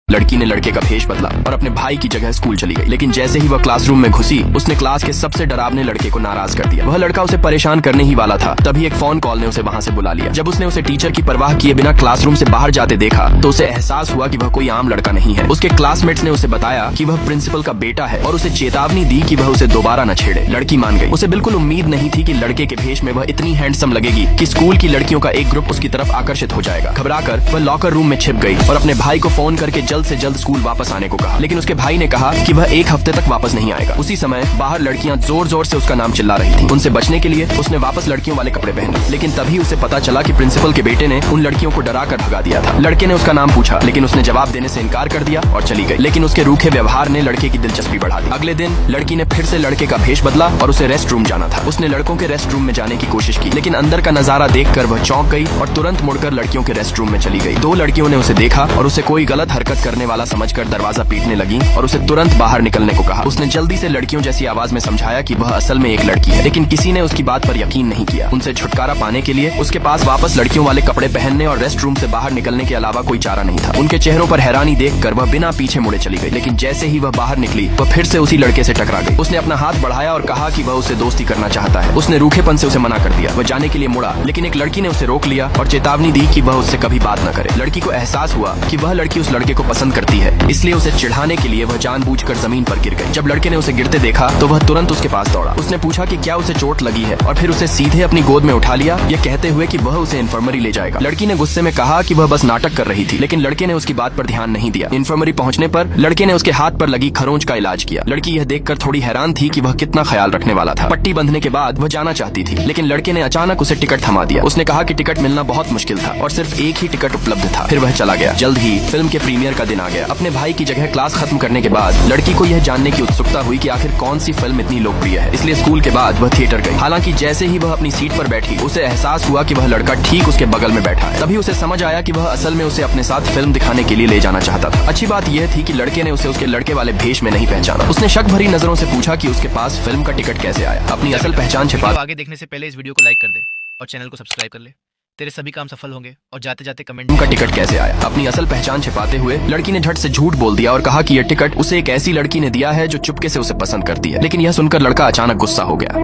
लड़की ने लड़के का भेष बदला और अपने भाई की जगह स्कूल चली गई। लेकिन जैसे ही वह क्लासरूम में घुसी, उसने क्लास के सबसे डरावने लड़के को नाराज कर दिया। वह लड़का उसे परेशान करने ही वाला था, तभी एक फोन कॉल ने उसे वहाँ से बुला लिया। जब उसने उसे टीचर की परवाह किए बिना क्लासरूम से बाहर जाते देखा तो उसे एहसास हुआ कि वह कोई आम लड़का नहीं है। उसके क्लासमेट्स ने उसे बताया कि वह प्रिंसिपल का बेटा है और उसे चेतावनी दी कि वह उसे दोबारा न छेड़े। लड़की मान गई। उसे बिल्कुल उम्मीद नहीं थी कि लड़के के भेष में वह इतनी हैंडसम लगेगी कि स्कूल की लड़कियों का एक ग्रुप उसकी तरफ आकर्षित हो जाएगा। घबराकर वह लॉकर रूम में छिप गई और अपने भाई को फोन करके जल्द से जल्द स्कूल वापस आने को कहा। लेकिन उसके भाई ने कहा कि वह एक हफ्ते तक वापस नहीं आएगा। उसी समय बाहर लड़कियां जोर जोर से उसका नाम चिल्ला रही थीं। उनसे बचने के लिए उसने वापस लड़कियों वाले कपड़े पहने। लेकिन तभी उसे पता चला कि प्रिंसिपल के बेटे ने उन लड़कियों को डरा कर भगा दिया था। लड़के ने उसका नाम पूछा, लेकिन उसने जवाब देने से इनकार कर दिया और चली गई। लेकिन उसके रूखे व्यवहार ने लड़के की दिलचस्पी बढ़ा दी। अगले दिन लड़की ने फिर से लड़के का भेष बदला और उसे रेस्ट रूम जाना था। उसने लड़कों के रेस्ट रूम में जाने की कोशिश की, लेकिन अंदर का नजारा देखकर वह चौंक गई और तुरंत मुड़कर लड़कियों के रेस्ट रूम में चली गई। दो लड़कियों ने उसे देखा और उसे कोई गलत हरकत करने वाला समझकर दरवाजा पीटने लगी और उसे तुरंत बाहर निकलने को कहा। उसने जल्दी से लड़कियों जैसी आवाज में समझाया कि वह असल में एक लड़की है, लेकिन किसी ने उसकी बात पर यकीन नहीं किया। उनसे छुटकारा पाने के लिए उसके पास वापस लड़कियों वाले कपड़े पहनने और रेस्ट रूम से बाहर निकलने के अलावा कोई चारा नहीं था। उनके चेहरों पर हैरानी देखकर वह बिना पीछे मुड़े चली गई। लेकिन जैसे ही वह बाहर निकली, वह फिर से उसी लड़के से टकरा गई। उसने अपना हाथ बढ़ाया और कहा कि वह उससे दोस्ती करना चाहता है। उसने रूखेपन से उसे मना कर दिया। वह जाने के लिए मुड़ा, लेकिन एक लड़की ने उसे रोक लिया और चेतावनी दी कि वह उससे कभी बात न करे। लड़की को एहसास हुआ कि वह लड़की उस लड़के को पसंद करती है, इसलिए उसे चिढ़ाने के लिए वह जानबूझकर जमीन पर गिर गई। जब लड़के ने उसे गिरते देखा तो वह तुरंत उसके पास दौड़ा। उसने पूछा कि क्या उसे चोट लगी है और फिर उसे सीधे अपनी गोद में उठा लिया, यह कहते हुए कि वह उसे इन्फर्मरी ले जाएगा। लड़की ने गुस्से में कहा कि वह बस नाटक कर रही थी, लेकिन लड़के ने उसकी बात पर ध्यान नहीं दिया। इन्फर्मरी पहुंचने पर लड़के ने उसके हाथ पर लगी खरोंच का इलाज किया। लड़की यह देखकर थोड़ी हैरान थी कि वह कितना ख्याल रखने वाला था। पट्टी बंधने के बाद वह जाना चाहती थी, लेकिन लड़के ने अचानक उसे टिकट थमा दिया। उसने कहा कि टिकट मिलना बहुत मुश्किल था और सिर्फ एक ही टिकट उपलब्ध था। फिर वह चला गया। जल्द ही फिल्म के प्रीमियर का दिन आ गया। अपने भाई की जगह क्लास खत्म करने के बाद लड़की को यह जानने की उत्सुकता हुई कि आखिर कौन सी फिल्म इतनी लोकप्रिय है, इसलिए स्कूल के बाद वह थिएटर गई। हालांकि जैसे ही वह अपनी सीट पर बैठी, उसे एहसास हुआ कि वह लड़का ठीक उसके बगल में बैठा है। तभी उसे समझ आया कि वह असल में उसे अपने साथ फिल्म दिखाने के लिए ले जाना चाहता था। अच्छी बात यह थी कि लड़के ने उसे उसके लड़के वाले भेष में नहीं पहचाना। उसने शक भरी नजरों से पूछा कि उसके पास फिल्म का टिकट कैसे आया। अपनी असल पहचान छिपा आगे देखने से पहले इस वीडियो को लाइक कर दे और चैनल को सब्सक्राइब कर ले। तेरे सभी काम सफल होंगे। और जाते जाते कमेंट का टिकट कैसे आया। अपनी असल पहचान छिपाते हुए लड़की ने झट से झूठ बोल दिया और कहा कि यह टिकट उसे एक ऐसी लड़की ने दिया है जो चुपके से उसे पसंद करती है। लेकिन यह सुनकर लड़का अचानक गुस्सा हो गया।